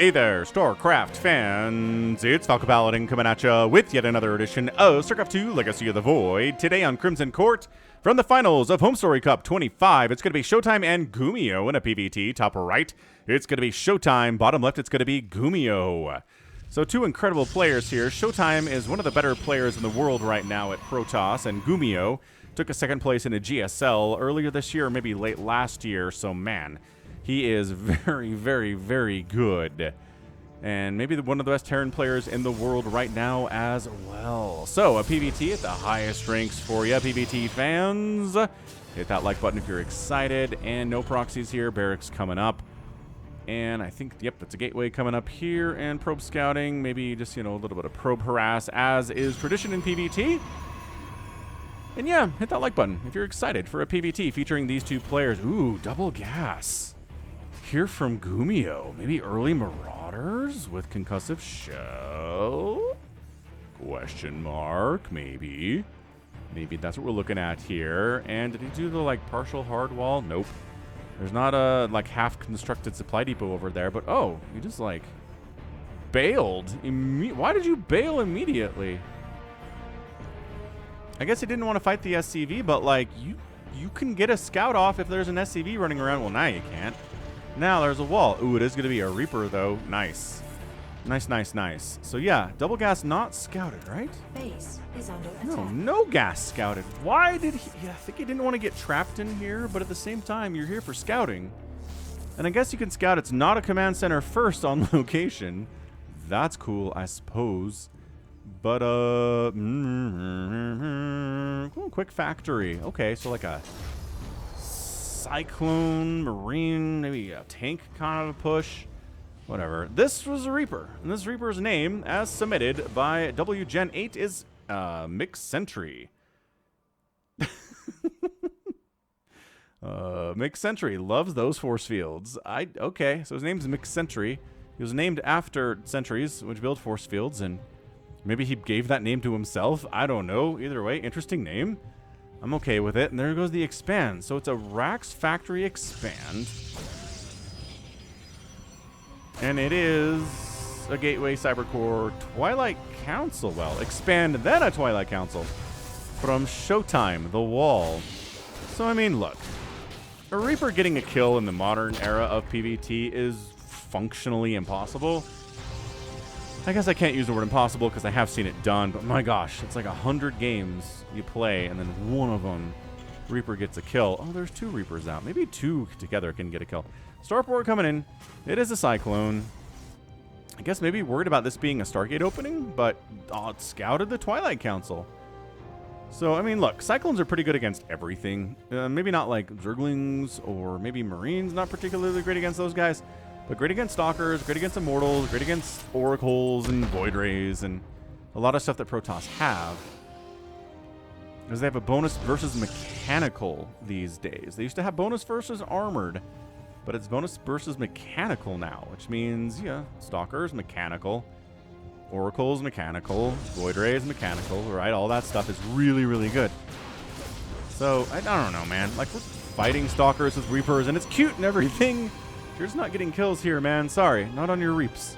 Hey there, StarCraft fans! It's Falcon Paladin coming at ya with yet another edition of StarCraft 2 Legacy of the Void. Today on Crimson Court, from the finals of Homestory Cup 25, it's going to be ShoWTimE and GuMiho in a PvT. Top right, it's going to be ShoWTimE. Bottom left, it's going to be GuMiho. So two incredible players here. ShoWTimE is one of the better players in the world right now at Protoss, and GuMiho took a second place in a GSL earlier this year, or maybe late last year, so man. He is very, very, very good. And maybe one of the best Terran players in the world right now as well. So, a PvT at the highest ranks for you, PvT fans. Hit that like button if you're excited. And no proxies here. Barracks coming up. And I think, yep, that's a gateway coming up here. And probe scouting. Maybe just, a little bit of probe harass, as is tradition in PvT. And yeah, hit that like button if you're excited for a PvT featuring these two players. Ooh, double gas. Hear from GuMiho. Maybe early Marauders with concussive shell? Question mark, maybe. Maybe that's what we're looking at here. And did he do the, partial hard wall? Nope. There's not a, half-constructed supply depot over there, but, oh, he just, bailed. Why did you bail immediately? I guess he didn't want to fight the SCV, but, you can get a scout off if there's an SCV running around. Well, now you can't. Now there's a wall. Ooh, it is going to be a Reaper, though. Nice. Nice, nice, nice. So, yeah, double gas not scouted, right? Base is under attack. No gas scouted. Why did he... Yeah, I think he didn't want to get trapped in here, but at the same time, you're here for scouting. And I guess you can scout. It's not a command center first on location. That's cool, I suppose. But, quick factory. Okay, so like a... Cyclone, Marine, maybe a tank kind of a push. Whatever. This was a Reaper. And this Reaper's name, as submitted by WGen8, is McSentry. McSentry loves those force fields. Okay, so his name's McSentry. He was named after sentries, which build force fields, and maybe he gave that name to himself. I don't know. Either way, interesting name. I'm okay with it. And there goes the expand. So it's a Rax Factory expand. And it is a Gateway Cybercore Twilight Council. Well, expand, then a Twilight Council. From ShoWTimE, the wall. So, I mean, look. A Reaper getting a kill in the modern era of PvT is functionally impossible. I guess I can't use the word impossible because I have seen it done, but my gosh, it's like 100 games you play, and then one of them, Reaper gets a kill. Oh, there's two Reapers out. Maybe two together can get a kill. Starport coming in. It is a Cyclone. I guess maybe worried about this being a Stargate opening, but it scouted the Twilight Council. So, I mean, look, Cyclones are pretty good against everything. Maybe not like Zerglings or maybe Marines, not particularly great against those guys. But great against Stalkers, great against Immortals, great against Oracles and Void Rays, and a lot of stuff that Protoss have. Because they have a bonus versus mechanical these days. They used to have bonus versus armored, but it's bonus versus mechanical now, which means, yeah, Stalkers, mechanical, Oracles, mechanical, Void Rays, mechanical, right? All that stuff is really, really good. So, I don't know, man. We're fighting Stalkers with Reapers, and it's cute and everything. You're just not getting kills here, man. Sorry. Not on your Reaps.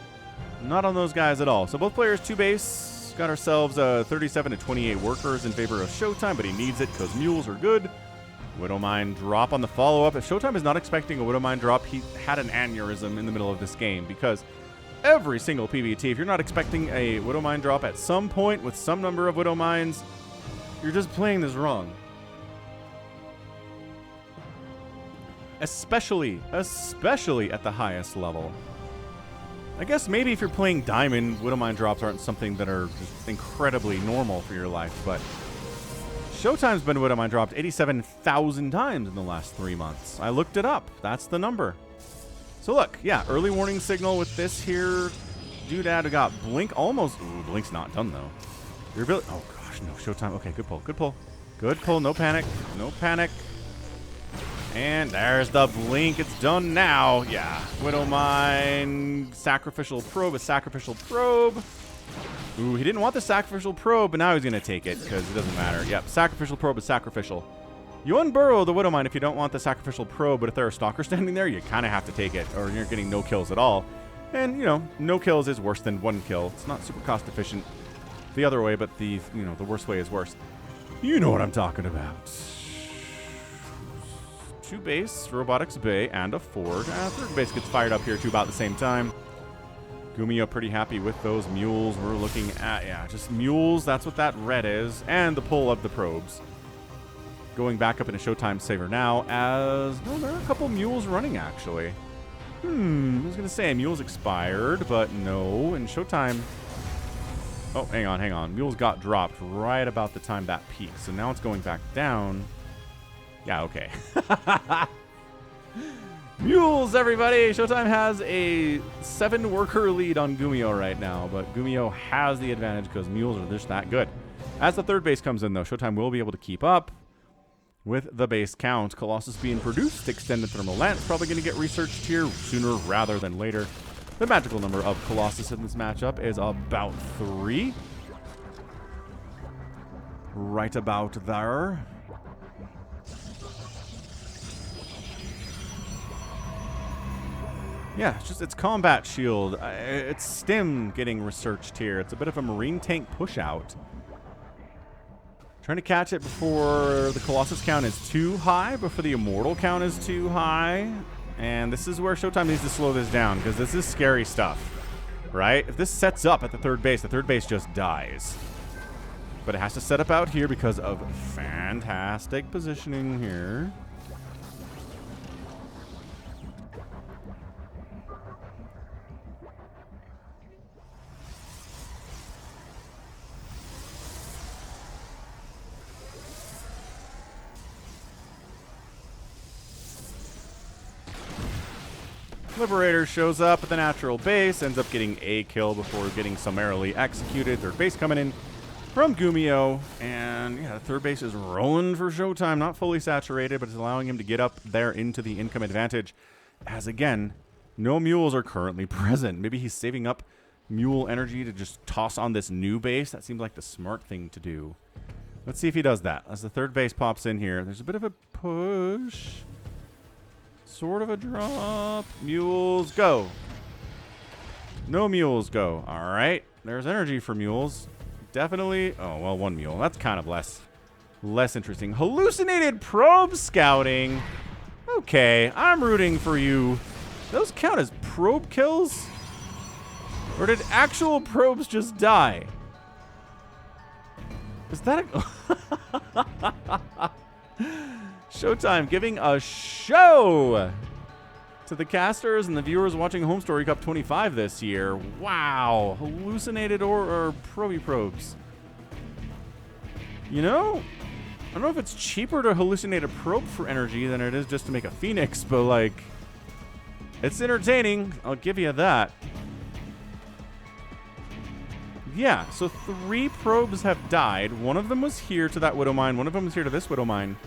Not on those guys at all. So both players, 2 base. Got ourselves 37 to 28 workers in favor of ShoWTimE, but he needs it because mules are good. Widowmine drop on the follow-up. If ShoWTimE is not expecting a Widowmine drop, he had an aneurysm in the middle of this game, because every single PvT, if you're not expecting a Widowmine drop at some point with some number of Widowmines, you're just playing this wrong. Especially at the highest level. I guess maybe if you're playing Diamond, Widowmine drops aren't something that are just incredibly normal for your life, but ShoWTimE's been Widowmine dropped 87,000 times in the last 3 months. I looked it up. That's the number. So look, yeah, early warning signal with this here. Doodad got Blink almost. Ooh, Blink's not done, though. Oh, gosh, no, ShoWTimE. Okay, good pull, good pull. Good pull, no panic, no panic. And there's the Blink. It's done now. Yeah. Widowmine. Sacrificial probe. A sacrificial probe. Ooh, he didn't want the sacrificial probe, but now he's going to take it because it doesn't matter. Yep. Sacrificial probe is sacrificial. You unburrow the Widowmine if you don't want the sacrificial probe, but if there are stalkers standing there, you kind of have to take it, or you're getting no kills at all. And, you know, no kills is worse than 1 kill. It's not super cost efficient the other way, but the, you know, the worst way is worse. You know what I'm talking about. 2 base, robotics bay, and a forge. 3rd base gets fired up here too about the same time. GuMiho pretty happy with those mules. We're looking at, yeah, just mules. That's what that red is. And the pull of the probes. Going back up into ShoWTimE saver now as... No, there are a couple mules running, actually. I was going to say mules expired, but no. And ShoWTimE... Oh, hang on. Mules got dropped right about the time that peaked. So now it's going back down. Yeah, okay. Mules, everybody! ShoWTimE has a 7-worker lead on GuMiho right now, but GuMiho has the advantage because mules are just that good. As the 3rd base comes in, though, ShoWTimE will be able to keep up with the base count. Colossus being produced, extended thermal lance, probably going to get researched here sooner rather than later. The magical number of Colossus in this matchup is about 3. Right about there. Yeah, it's combat shield. It's stim getting researched here. It's a bit of a marine tank push out. Trying to catch it before the Colossus count is too high, before the Immortal count is too high. And this is where ShoWTimE needs to slow this down, because this is scary stuff, right? If this sets up at the 3rd base just dies. But it has to set up out here because of fantastic positioning here. Liberator shows up at the natural base, ends up getting a kill before getting summarily executed. 3rd base coming in from GuMiho. And yeah, the 3rd base is rolling for ShoWTimE. Not fully saturated, but it's allowing him to get up there into the income advantage. As again, no mules are currently present. Maybe he's saving up mule energy to just toss on this new base. That seems like the smart thing to do. Let's see if he does that. As the 3rd base pops in here, there's a bit of a push. Sort of a drop. Mules, go. No mules, go. All right. There's energy for mules. Definitely. Oh, well, 1 mule. That's kind of less interesting. Hallucinated probe scouting. Okay, I'm rooting for you. Those count as probe kills? Or did actual probes just die? Is that a... ShoWTimE giving a show to the casters and the viewers watching Homestory Cup 25 this year. Wow. Hallucinated or proby probes. You know, I don't know if it's cheaper to hallucinate a probe for energy than it is just to make a phoenix, but like, it's entertaining. I'll give you that. Yeah, so 3 probes have died. One of them was here to that Widow Mine. One of them was here to this Widow Mine.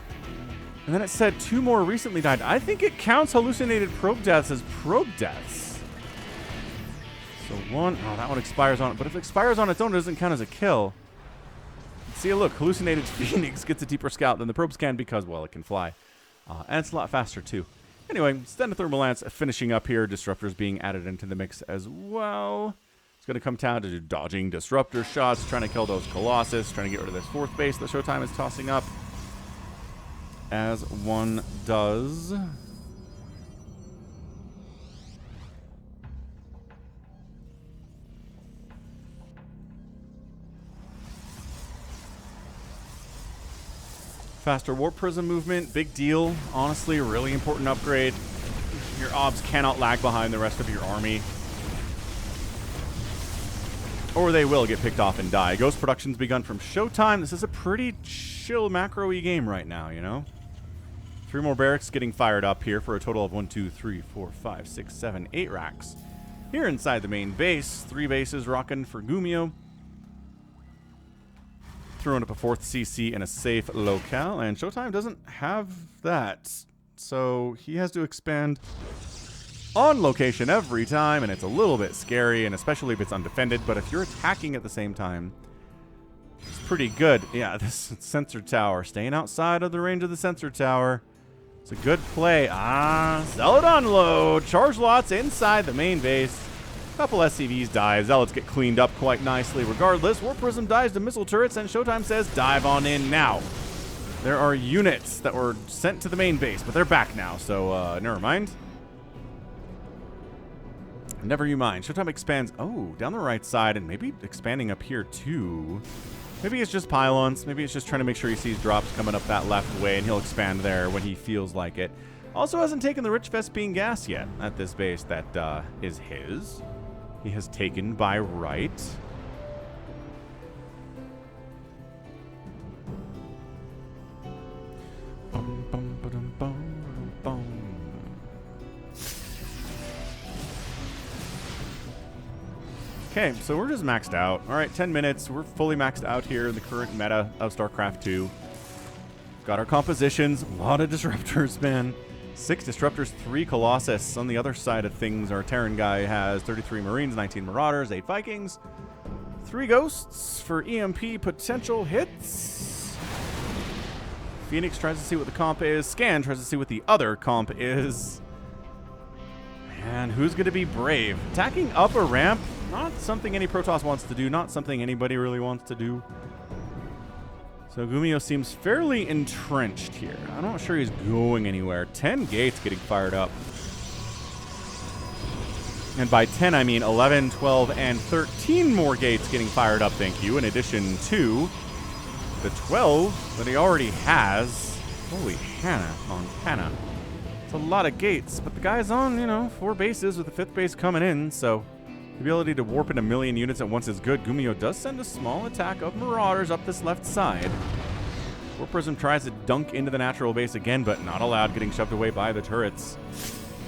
And then it said 2 more recently died. I think it counts hallucinated probe deaths as probe deaths. So 1, oh, that one expires on it. But if it expires on its own, it doesn't count as a kill. See, look, hallucinated Phoenix gets a deeper scout than the probes can because, well, it can fly. And it's a lot faster, too. Anyway, extended thermal lance finishing up here. Disruptors being added into the mix as well. It's going to come down to dodging disruptor shots, trying to kill those Colossus, trying to get rid of this 4th base that ShoWTimE is tossing up. As one does. Faster warp prism movement, big deal. Honestly, really important upgrade. Your obs cannot lag behind the rest of your army. Or they will get picked off and die. Ghost production's begun from ShoWTimE. This is a pretty chill macro-y game right now, you know? 3 more barracks getting fired up here for a total of 1, 2, 3, 4, 5, 6, 7, 8 racks. Here inside the main base, 3 bases rocking for GuMiho. Throwing up a 4th CC in a safe locale, and ShoWTimE doesn't have that. So he has to expand on location every time, and it's a little bit scary, and especially if it's undefended. But if you're attacking at the same time, it's pretty good. Yeah, this sensor tower, staying outside of the range of the sensor tower. It's a good play. Sell it on low. Charge lots inside the main base. Couple SCVs die. Zealots get cleaned up quite nicely. Regardless, War Prism dies to missile turrets, and ShoWTimE says, dive on in now. There are units that were sent to the main base, but they're back now, so never mind. Never you mind. ShoWTimE expands, down the right side, and maybe expanding up here too. Maybe it's just pylons. Maybe it's just trying to make sure he sees drops coming up that left way, and he'll expand there when he feels like it. Also hasn't taken the Rich Vespine gas yet at this base that is his. He has taken by right. Okay, so we're just maxed out. All right, 10 minutes. We're fully maxed out here in the current meta of StarCraft 2. Got our compositions. A lot of disruptors, man. 6 disruptors, 3 Colossus. On the other side of things, our Terran guy has 33 Marines, 19 Marauders, 8 Vikings, 3 Ghosts for EMP potential hits. Phoenix tries to see what the comp is. Scan tries to see what the other comp is. And who's going to be brave? Attacking up a ramp, not something any Protoss wants to do, not something anybody really wants to do. So GuMiho seems fairly entrenched here. I'm not sure he's going anywhere. 10 gates getting fired up. And by 10, I mean 11, 12, and 13 more gates getting fired up, thank you, in addition to the 12 that he already has. Holy Hannah, Montana. It's a lot of gates, but the guy's on, 4 bases with the 5th base coming in, so the ability to warp in a million units at once is good. GuMiho does send a small attack of Marauders up this left side. War Prism tries to dunk into the natural base again, but not allowed, getting shoved away by the turrets.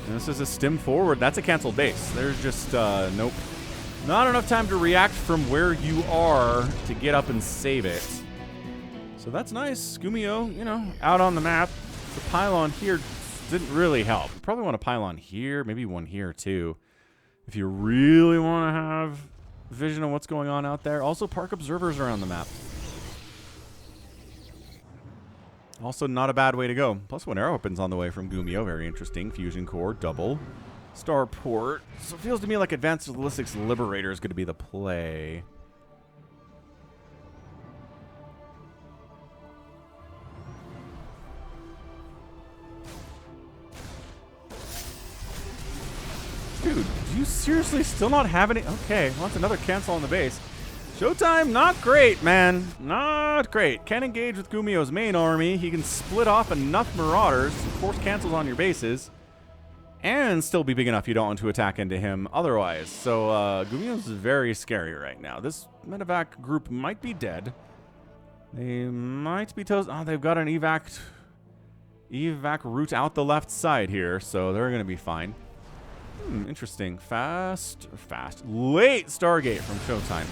And this is a stim forward. That's a canceled base. There's just, nope. Not enough time to react from where you are to get up and save it. So that's nice. GuMiho, out on the map. The pylon here didn't really help. You probably want a pylon here, maybe one here too, if you really want to have vision of what's going on out there. Also, park observers around the map. Also, not a bad way to go. Plus, one arrow weapons on the way from GuMiho. Very interesting. Fusion core, double. Starport. So it feels to me like Advanced Ballistics Liberator is going to be the play. Dude, do you seriously still not have any? Okay, well, that's another cancel on the base. ShoWTimE, not great, man. Not great. Can't engage with GuMiho's main army. He can split off enough Marauders to force cancels on your bases and still be big enough you don't want to attack into him otherwise. So, GuMiho's very scary right now. This medevac group might be dead. They might be toast. Oh, they've got an evac route out the left side here, so they're going to be fine. Interesting. Late Stargate from ShoWTimE.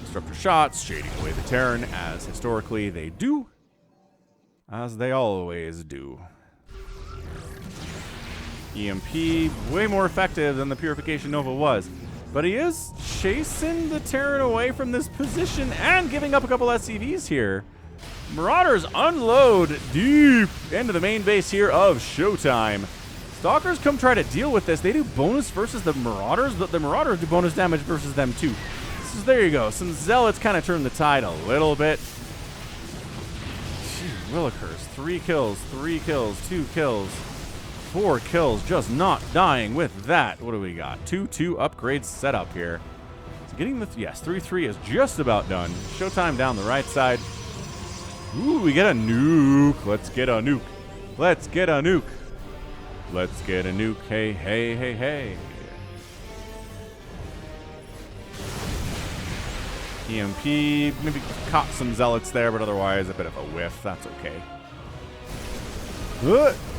Disruptor shots, shading away the Terran, as historically they do. As they always do. EMP, way more effective than the Purification Nova was. But he is chasing the Terran away from this position and giving up a couple SCVs here. Marauders unload deep into the main base here of ShoWTimE. Stalkers come try to deal with this. They do bonus versus the Marauders, but the Marauders do bonus damage versus them too. So there you go. Some Zealots kind of turn the tide a little bit. Gee, Willikers. 3 kills, 3 kills, 2 kills, 4 kills. Just not dying with that. What do we got? 2-2 upgrades set up here. So getting the, yes, 3-3 is just about done. ShoWTimE down the right side. Ooh, we get a nuke. Let's get a nuke. Let's get a nuke. Let's get a nuke. Hey, hey, hey, hey. EMP. Maybe caught some Zealots there, but otherwise a bit of a whiff. That's okay.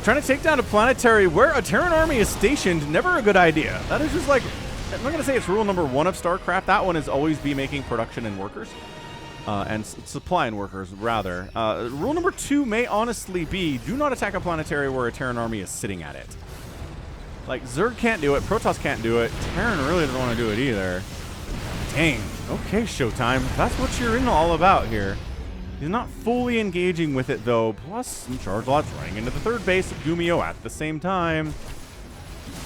Trying to take down a planetary where a Terran army is stationed, never a good idea. That is just like, I'm not going to say it's rule number 1 of StarCraft. That one is always be making production and workers. And supply and workers, rather. Rule number 2 may honestly be, do not attack a planetary where a Terran army is sitting at it. Like, Zerg can't do it, Protoss can't do it, Terran really doesn't want to do it either. Dang. Okay, ShoWTimE, that's what you're in all about here. He's not fully engaging with it, though, plus some charge lots running into the 3rd base of GuMiho at the same time.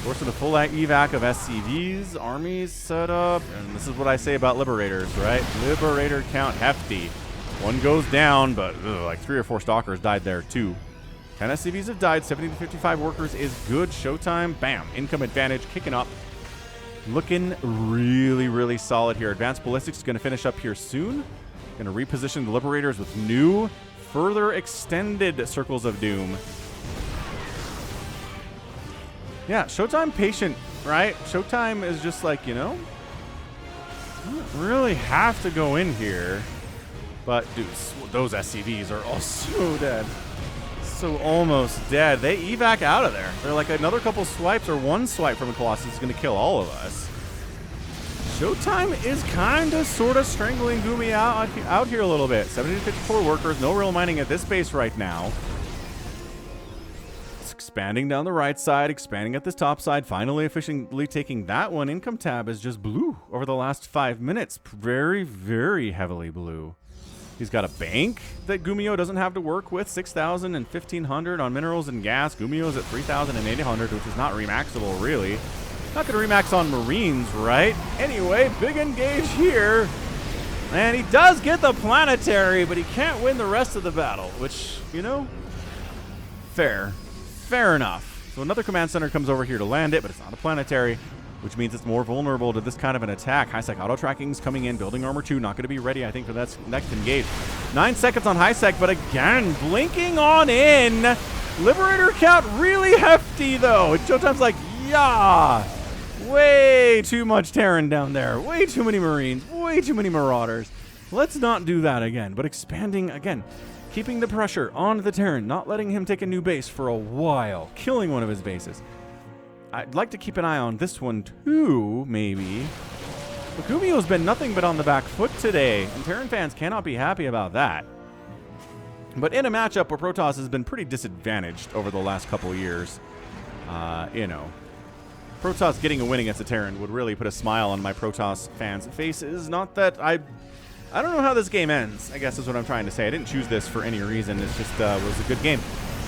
Forcing a full evac of SCVs, armies set up, and this is what I say about Liberators, right? Liberator count hefty. One goes down, but like 3 or 4 Stalkers died there too. 10 SCVs have died, 70 to 55 workers is good. ShoWTimE, bam, income advantage, kicking up. Looking really, really solid here. Advanced Ballistics is going to finish up here soon. Going to reposition the Liberators with new, further extended Circles of Doom. Yeah, ShoWTimE patient, right? ShoWTimE is just like, you know, you don't really have to go in here. But, dude, those SCVs are all so dead. So almost dead. They evac out of there. They're like another couple swipes or one swipe from a Colossus is going to kill all of us. ShoWTimE is kind of sort of strangling GuMiho out here a little bit. 70 to 54 workers. No real mining at this base right now. It's expanding down the right side, expanding at this top side, finally efficiently taking that one. Income tab is just blue over the last 5 minutes. Very, very heavily blue. He's got a bank that GuMiho doesn't have to work with. 6,000 and 1,500 on minerals and gas. GuMiho's at 3,000 and 800, which is not remaxable, really. Not going to remax on Marines, right? Anyway, big engage here. And he does get the planetary, but he can't win the rest of the battle, which, you know, fair. Fair enough. So another command center comes over here to land it, but it's not a planetary, which means it's more vulnerable to this kind of an attack. High-sec auto-tracking's coming in. Building armor 2, not going to be ready, I think, for that next engage. 9 seconds on high-sec, but again, blinking on in. Liberator count really hefty, though. And ShoWTimE's like, yeah. Way too much Terran down there. Way too many Marines. Way too many Marauders. Let's not do that again, but expanding again. Keeping the pressure on the Terran, not letting him take a new base for a while. Killing one of his bases. I'd like to keep an eye on this one too, maybe. But GuMiho's been nothing but on the back foot today, and Terran fans cannot be happy about that. But in a matchup where Protoss has been pretty disadvantaged over the last couple years, you know, Protoss getting a win against a Terran would really put a smile on my Protoss fans' faces. Not that I don't know how this game ends, I guess is what I'm trying to say. I didn't choose this for any reason. It just was a good game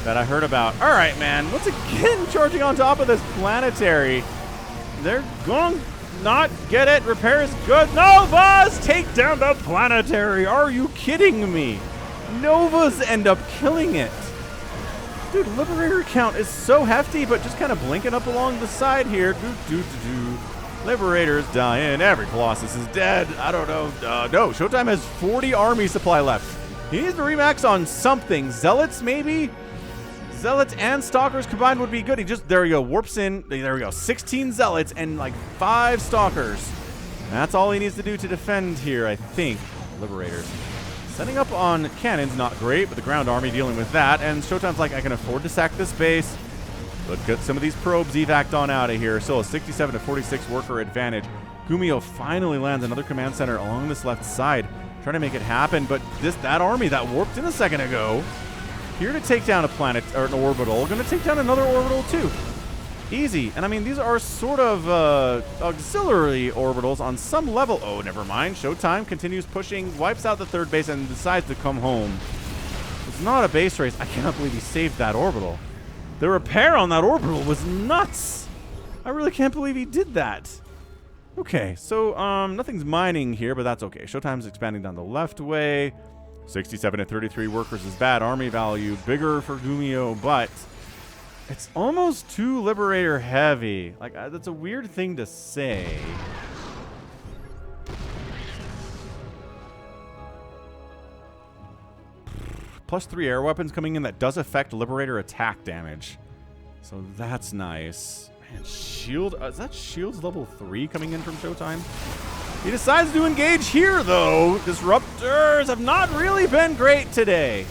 that I heard about. All right, man. Once again, charging on top of this planetary. They're going to not get it. Repair is good. Novas take down the planetary. Are you kidding me? Novas end up killing it. Dude, Liberator count is so hefty, but just kind of blinking up along the side here. Liberators dying. Every Colossus is dead. I don't know. No, ShoWTimE has 40 army supply left. He needs to remax on something. Zealots, maybe? Zealots and Stalkers combined would be good. He just, there we go, warps in. There we go, 16 Zealots and like 5 Stalkers. That's all he needs to do to defend here, I think. Liberators. Setting up on cannons, not great, but the ground army dealing with that. And ShoWTimE's like, I can afford to sack this base. Let's get some of these probes evac'd on out of here. Still a 67 to 46 worker advantage. GuMiho finally lands another command center along this left side, trying to make it happen. But that army that warped in a second ago, here to take down a planet or an orbital, going to take down another orbital too. Easy. And I mean, these are sort of auxiliary orbitals on some level. Oh, never mind. ShoWTimE continues pushing, wipes out the third base, and decides to come home. It's not a base race. I cannot believe he saved that orbital. The repair on that orbital was nuts. I really can't believe he did that. Okay, so nothing's mining here, but that's okay. ShoWTimE's expanding down the left way. 67 to 33 workers is bad. Army value bigger for GuMiho, but it's almost too Liberator heavy. Like, that's a weird thing to say. +3 air weapons coming in that does affect Liberator attack damage. So that's nice. Man, shield, is that shields level 3 coming in from ShoWTimE? He decides to engage here, though. Disruptors have not really been great today.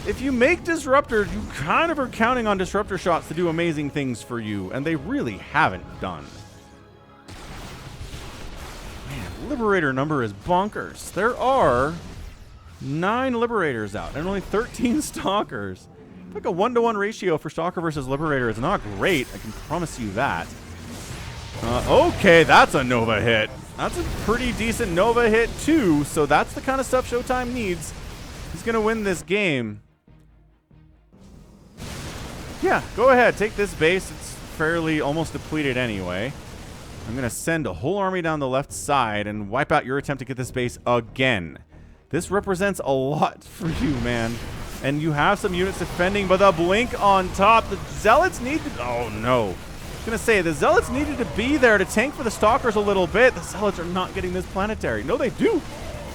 If you make disruptors, you kind of are counting on disruptor shots to do amazing things for you, and they really haven't done. Man, Liberator number is bonkers. There are 9 Liberators out and only 13 Stalkers. Like a 1-to-1 ratio for Stalker versus Liberator is not great. I can promise you that. Okay, that's a Nova hit. That's a pretty decent Nova hit too. So that's the kind of stuff ShoWTimE needs. He's gonna win this game. Yeah, go ahead, take this base. It's fairly almost depleted anyway. I'm going to send a whole army down the left side and wipe out your attempt to get this base again. This represents a lot for you, man. And you have some units defending, but the blink on top. The Zealots need to... Oh, no. I was going to say, the Zealots needed to be there to tank for the Stalkers a little bit. The Zealots are not getting this planetary. No, they do.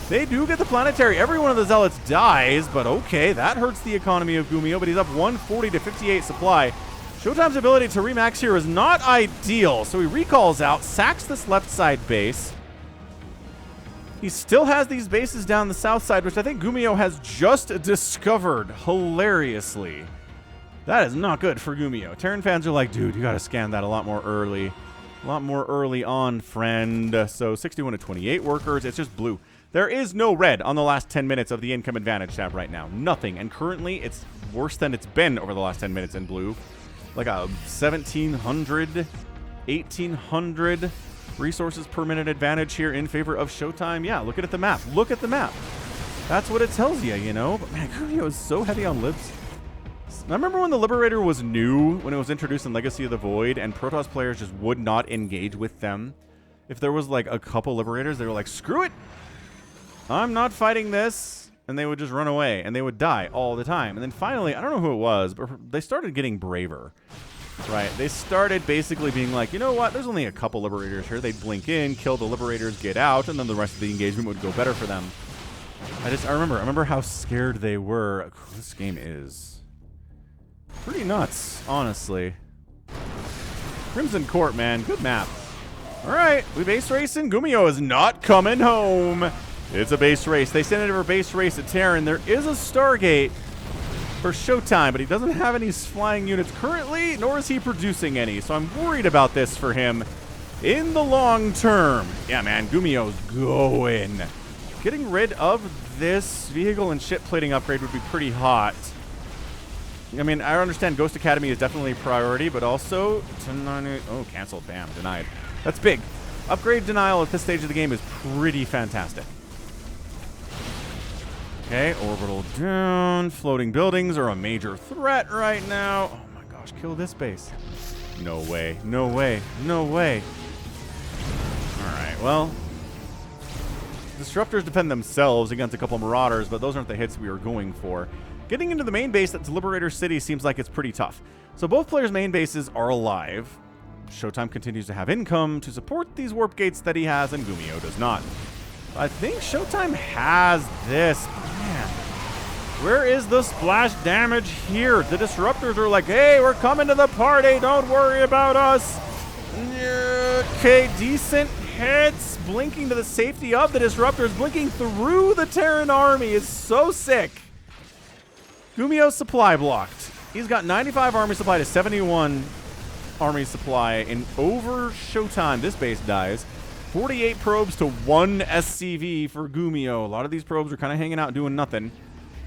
They do get the planetary. Every one of the Zealots dies, but okay, that hurts the economy of GuMiho, but he's up 140 to 58 supply. ShoWTimE's ability to remax here is not ideal, so he recalls out, sacks this left side base. He still has these bases down the south side, which I think GuMiho has just discovered hilariously. That is not good for GuMiho. Terran fans are like, dude, you got to scan that a lot more early. A lot more early on, friend. So 61 to 28 workers. It's just blue. There is no red on the last 10 minutes of the income advantage tab right now. Nothing. And currently, it's worse than it's been over the last 10 minutes in blue. Like a 1,700, 1,800 resources per minute advantage here in favor of ShoWTimE. Yeah, look at the map. Look at the map. That's what it tells you, you know? But man, GuMiho is so heavy on libs. I remember when the Liberator was new, when it was introduced in Legacy of the Void, and Protoss players just would not engage with them. If there was like a couple Liberators, they were like, screw it! I'm not fighting this. And they would just run away, and they would die all the time. And then finally, I don't know who it was, but they started getting braver. Right? They started basically being like, you know what? There's only a couple Liberators here. They'd blink in, kill the Liberators, get out, and then the rest of the engagement would go better for them. I remember how scared they were. This game is pretty nuts, honestly. Crimson Court, man. Good map. All right, we base racing. GuMiho is not coming home. It's a base race. They sent it over base race at Terran. There is a Stargate for ShoWTimE, but he doesn't have any flying units currently, nor is he producing any. So I'm worried about this for him in the long term. Yeah, man, GuMiho's going. Getting rid of this vehicle and ship plating upgrade would be pretty hot. I mean, I understand Ghost Academy is definitely a priority, but also... Oh, canceled. Bam, denied. That's big. Upgrade denial at this stage of the game is pretty fantastic. Okay, orbital down. Floating buildings are a major threat right now. Oh my gosh, kill this base. No way, no way, no way. Alright, well. Disruptors defend themselves against a couple Marauders, but those aren't the hits we were going for. Getting into the main base that's Liberator City seems like it's pretty tough. So both players' main bases are alive. ShoWTimE continues to have income to support these warp gates that he has, and GuMiho does not. I think ShoWTimE has this. Man, where is the splash damage here? The Disruptors are like, hey, we're coming to the party. Don't worry about us. Okay, decent hits. Blinking to the safety of the Disruptors. Blinking through the Terran army is so sick. GuMiho's supply blocked. He's got 95 army supply to 71 army supply. And over ShoWTimE, this base dies. 48 probes to 1 SCV for GuMiho. A lot of these probes are kind of hanging out doing nothing.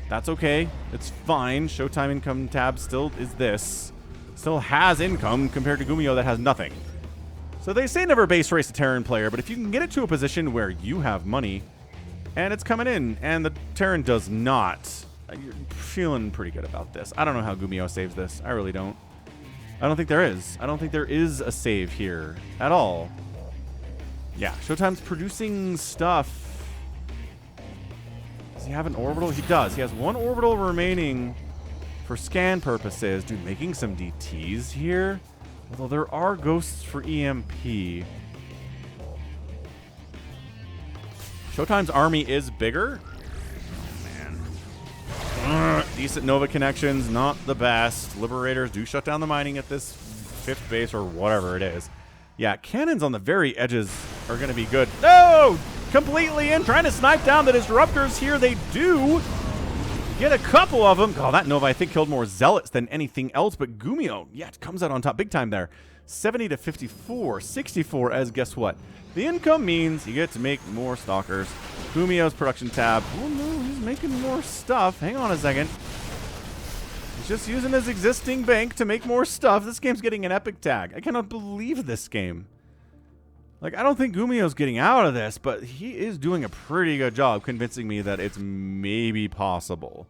That's okay. It's fine. ShoWTimE income tab still is this. Still has income compared to GuMiho that has nothing. So they say never base race a Terran player, but if you can get it to a position where you have money and it's coming in and the Terran does not, you're feeling pretty good about this. I don't know how GuMiho saves this. I really don't. I don't think there is. I don't think there is a save here at all. Yeah, ShoWTimE's producing stuff. Does he have an orbital? He does. He has one orbital remaining for scan purposes. Dude, making some DTs here. Although there are ghosts for EMP. ShoWTimE's army is bigger. Oh, man. Decent Nova connections, not the best. Liberators do shut down the mining at this 5th base or whatever it is. Yeah, cannons on the very edges are going to be good. No! Completely in, trying to snipe down the Disruptors here. They do get a couple of them. Oh, that Nova, I think, killed more Zealots than anything else. But GuMiho, yeah, it comes out on top big time there. 70 to 54. 64 as, guess what? The income means you get to make more Stalkers. GuMiho's production tab. Oh, no, he's making more stuff. Hang on a second. He's just using his existing bank to make more stuff. This game's getting an epic tag. I cannot believe this game. Like, I don't think GuMiho's getting out of this, but he is doing a pretty good job convincing me that it's maybe possible.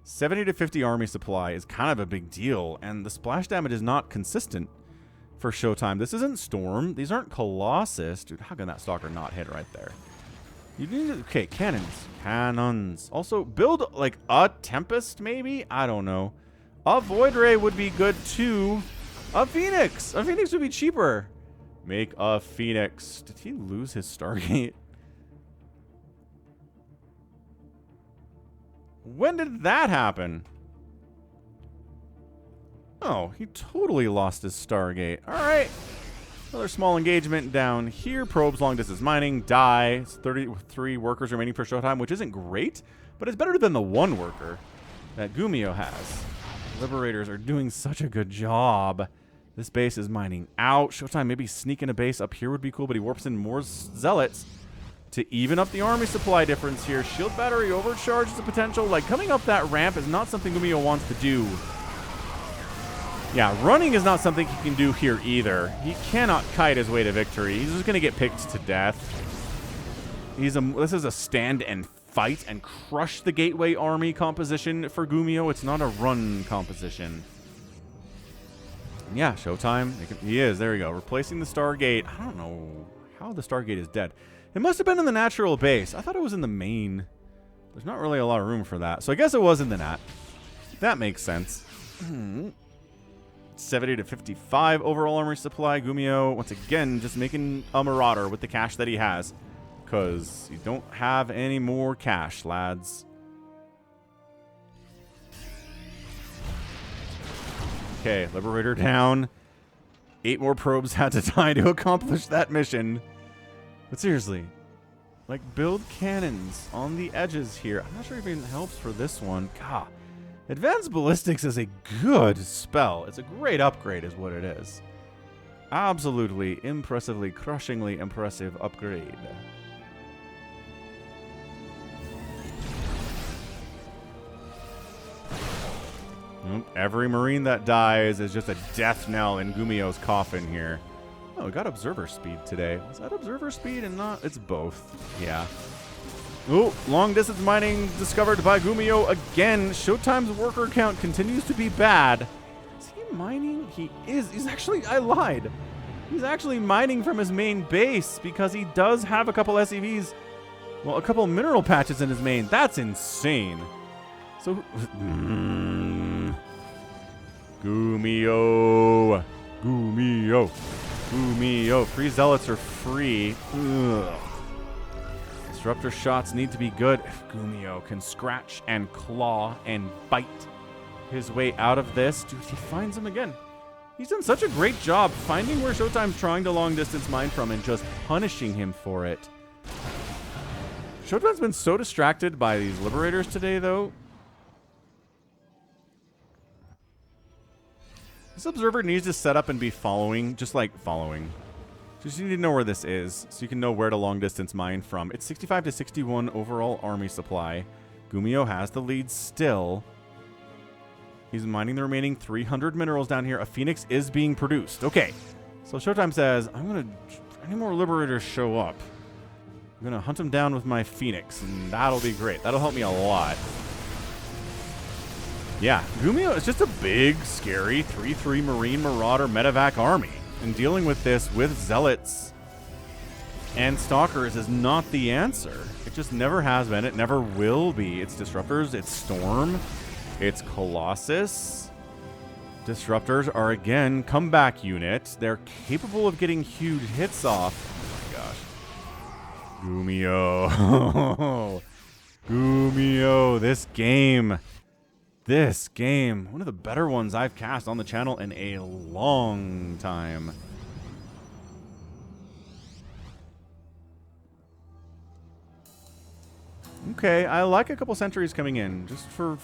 70 to 50 army supply is kind of a big deal, and the splash damage is not consistent. for ShoWTimE. This isn't Storm. These aren't Colossus. Dude, how can that Stalker not hit right there? You need to, okay, cannons. Cannons. Also, build like a Tempest, maybe? I don't know. A Void Ray would be good too. A Phoenix. A Phoenix would be cheaper. Make a Phoenix. Did he lose his Stargate? When did that happen? Oh, he totally lost his Stargate. All right. Another small engagement down here. Probes long distance mining. Die. It's 33 workers remaining for ShoWTimE, which isn't great, but it's better than the 1 worker that GuMiho has. Liberators are doing such a good job. This base is mining out. ShoWTimE maybe sneaking a base up here would be cool, but he warps in more zealots to even up the army supply difference here. Shield battery overcharge is a potential. Like, coming up that ramp is not something GuMiho wants to do. Yeah, running is not something he can do here either. He cannot kite his way to victory. He's just going to get picked to death. This is a stand and fight and crush the gateway army composition for GuMiho. It's not a run composition. Yeah, ShoWTimE. He is. There we go. Replacing the Stargate. I don't know how the Stargate is dead. It must have been in the natural base. I thought it was in the main. There's not really a lot of room for that. So I guess it was in the nat. That makes sense. 70 to 55 overall armory supply. GuMiho, once again, just making a Marauder with the cash that he has. Because you don't have any more cash, lads. Okay, Liberator down. 8 more probes had to die to accomplish that mission. But seriously, like, build cannons on the edges here. I'm not sure if it even helps for this one. God. Advanced Ballistics is a good spell. It's a great upgrade is what it is. Absolutely, impressively, crushingly impressive upgrade. Every Marine that dies is just a death knell in GuMiho's coffin here. Oh, we got Observer Speed today. Was that Observer Speed and not? It's both. Yeah. Ooh, long distance mining discovered by GuMiho again. ShoWTimE's worker count continues to be bad. Is he mining? He is. He's actually, I lied. He's actually mining from his main base because he does have a couple SCVs. Well, a couple mineral patches in his main. That's insane. So, GuMiho. GuMiho. GuMiho. Free zealots are free. Ugh. Disruptor shots need to be good. If GuMiho can scratch and claw and bite his way out of this, dude, he finds him again. He's done such a great job finding where ShoWTimE's trying to long distance mine from and just punishing him for it. ShoWTimE's been so distracted by these Liberators today, though. This Observer needs to set up and be following, just like following. Just need to know where this is, so you can know where to long distance mine from. It's 65 to 61 overall army supply. GuMiho has the lead still. He's mining the remaining 300 minerals down here. A Phoenix is being produced. Okay, so ShoWTimE says, any more Liberators show up, I'm gonna hunt them down with my Phoenix, and that'll be great. That'll help me a lot. Yeah, GuMiho is just a big, scary 3-3 Marine Marauder Medevac army. And dealing with this with Zealots and Stalkers is not the answer. It just never has been. It never will be. It's Disruptors. It's Storm. It's Colossus. Disruptors are, again, comeback units. They're capable of getting huge hits off. Oh, my gosh. GuMiho. GuMiho. This game. One of the better ones I've cast on the channel in a long time. Okay, I like a couple sentries coming in, just for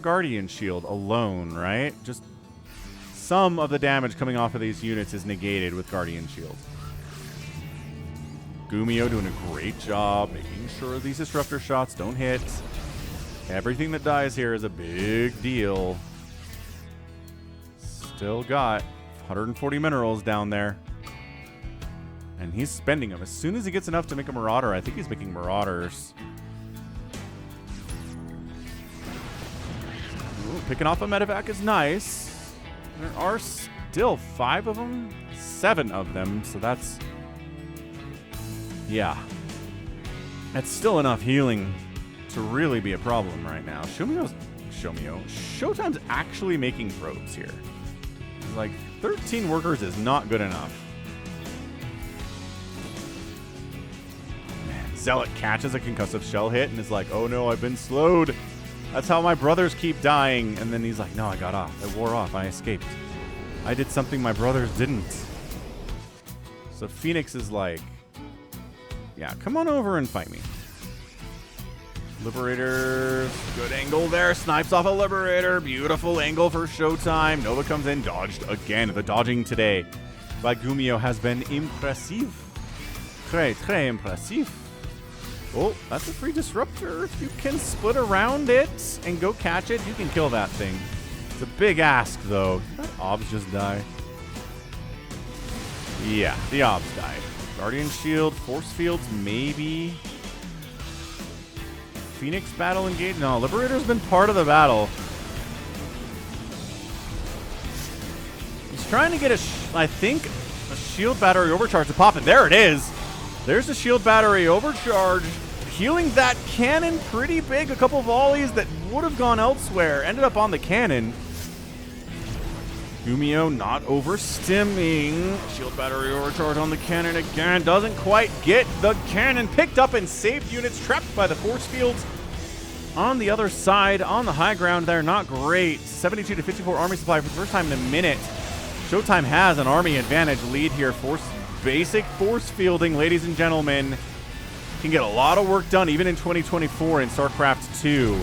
Guardian Shield alone, right? Just some of the damage coming off of these units is negated with Guardian Shield. GuMiho doing a great job making sure these disruptor shots don't hit. Everything that dies here is a big deal. Still got 140 minerals down there. And he's spending them. As soon as he gets enough to make a Marauder, I think he's making Marauders. picking off a medevac is nice. There are still 5 of them, 7 of them, so that's, yeah, that's still enough healing to really be a problem right now. ShoWTimE's actually making probes here. Like 13 workers is not good enough. Man, Zealot catches a concussive shell hit and is like, oh no, I've been slowed. That's how my brothers keep dying. And then he's like, no, I got off. I wore off. I escaped. I did something my brothers didn't. So Phoenix is like, yeah, come on over and fight me. Liberator, good angle there. Snipes off a Liberator. Beautiful angle for ShoWTimE. Nova comes in, dodged again. The dodging today by GuMiho has been impressive. Très, très impressive. Oh, that's a free disruptor. If you can split around it and go catch it, you can kill that thing. It's a big ask, though. Did that Obs just die? Yeah, the Obs died. Guardian Shield, Force Fields, maybe. Phoenix battle engaged? No, Liberator's been part of the battle. He's trying to get I think, a shield battery overcharge to pop it. There it is. There's the shield battery overcharge, healing that cannon pretty big. A couple volleys that would have gone elsewhere ended up on the cannon. GuMiho not overstimming. Shield battery overcharge on the cannon again. Doesn't quite get the cannon picked up and saved units trapped by the force fields. On the other side, on the high ground there, not great. 72 to 54 army supply for the first time in a minute. ShoWTimE has an army advantage lead here. Basic force fielding, ladies and gentlemen, can get a lot of work done even in 2024 in StarCraft 2.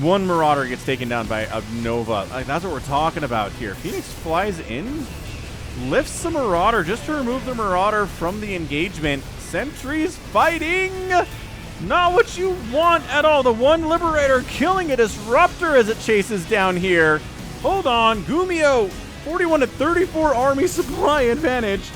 One Marauder gets taken down by a Nova. Like, that's what we're talking about here. Phoenix flies in, lifts the Marauder just to remove the Marauder from the engagement. Sentries fighting. Not what you want at all. The one Liberator killing a Disruptor as it chases down here. Hold on. GuMiho, 41 to 34 army supply advantage.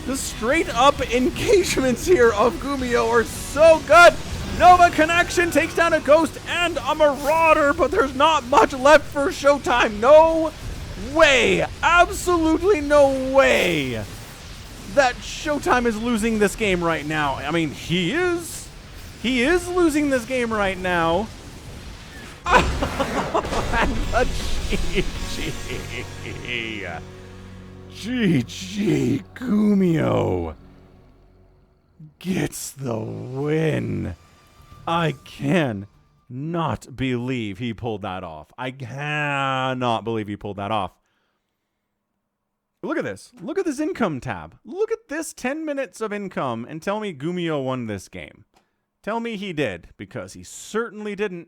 The straight up engagements here of GuMiho are so good. Nova connection takes down a Ghost and a Marauder, but there's not much left for ShoWTimE. No way. Absolutely no way that ShoWTimE is losing this game right now. I mean, he is losing this game right now. And the GG. GG GuMiho gets the win. I cannot believe he pulled that off. I cannot believe he pulled that off. Look at this. Look at this income tab. Look at this 10 minutes of income and tell me GuMiho won this game. Tell me he did, because he certainly didn't.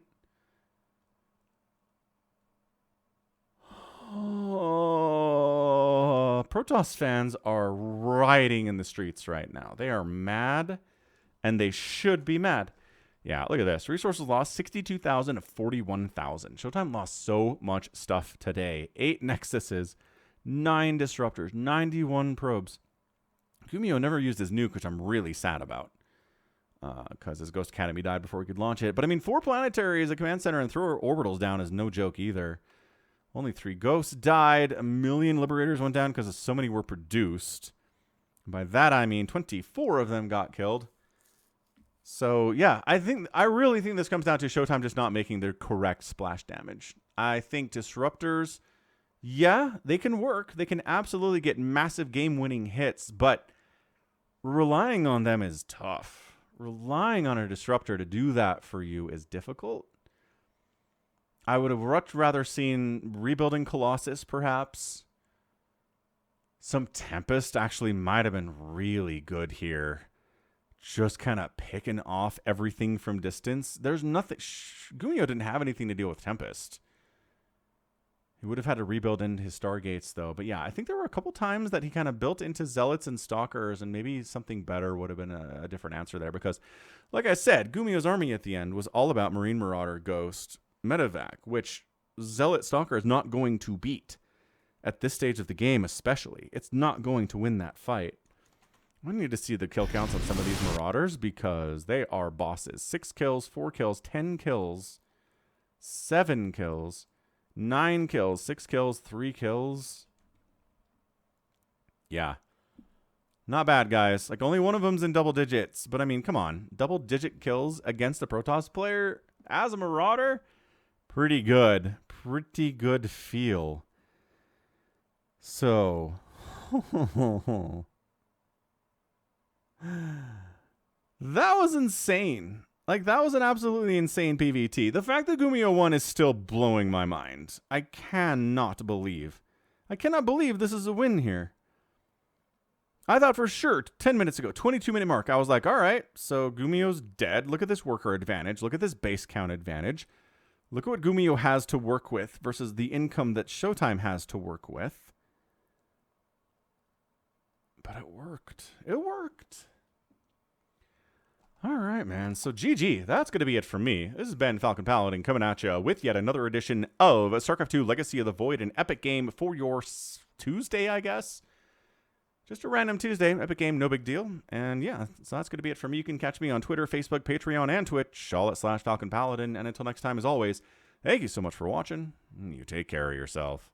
Oh, Protoss fans are rioting in the streets right now. They are mad, and they should be mad. Yeah, look at this. Resources lost 62,000 to 41,000. ShoWTimE lost so much stuff today. 8 Nexuses, 9 Disruptors, 91 probes. GuMiho never used his nuke, which I'm really sad about, because his Ghost Academy died before we could launch it. But I mean, 4 planetaries, a command center, and throw orbitals down is no joke either. Only 3 Ghosts died. 1 million Liberators went down because so many were produced. By that I mean 24 of them got killed. So yeah, I really think this comes down to ShoWTimE just not making the correct splash damage. I think Disruptors, yeah, they can work. They can absolutely get massive game-winning hits, but relying on them is tough. Relying on a Disruptor to do that for you is difficult. I would have much rather seen rebuilding Colossus, perhaps. Some Tempest actually might have been really good here. Just kind of picking off everything from distance. There's nothing. GuMiho didn't have anything to deal with Tempest. He would have had to rebuild into his Stargates, though. But yeah, I think there were a couple times that he kind of built into Zealots and Stalkers, and maybe something better would have been a different answer there. Because, like I said, GuMiho's army at the end was all about Marine Marauder, Ghost, Medevac, which Zealot Stalker is not going to beat at this stage of the game, especially. It's not going to win that fight. I need to see the kill counts on some of these Marauders because they are bosses. 6 kills, 4 kills, 10 kills, 7 kills, 9 kills, 6 kills, 3 kills. Yeah. Not bad, guys. Like, only one of them's in double digits. But, I mean, come on. Double-digit kills against a Protoss player as a Marauder? Pretty good. Pretty good feel. So. That was insane. Like, that was an absolutely insane PvT. The fact that GuMiho won is still blowing my mind. I cannot believe this is a win here. I thought for sure 10 minutes ago, 22-minute mark, I was like, all right, so GuMiho's dead. Look at this worker advantage. Look at this base count advantage. Look at what GuMiho has to work with versus the income that ShoWTimE has to work with. But it worked. It worked. All right, man. So GG. That's going to be it from me. This has been Falcon Paladin coming at you with yet another edition of StarCraft 2 Legacy of the Void, an epic game for your Tuesday, I guess. Just a random Tuesday, epic game, no big deal. And yeah, so that's going to be it for me. You can catch me on Twitter, Facebook, Patreon, and Twitch, all at /Falcon Paladin. And until next time, as always, thank you so much for watching. You take care of yourself.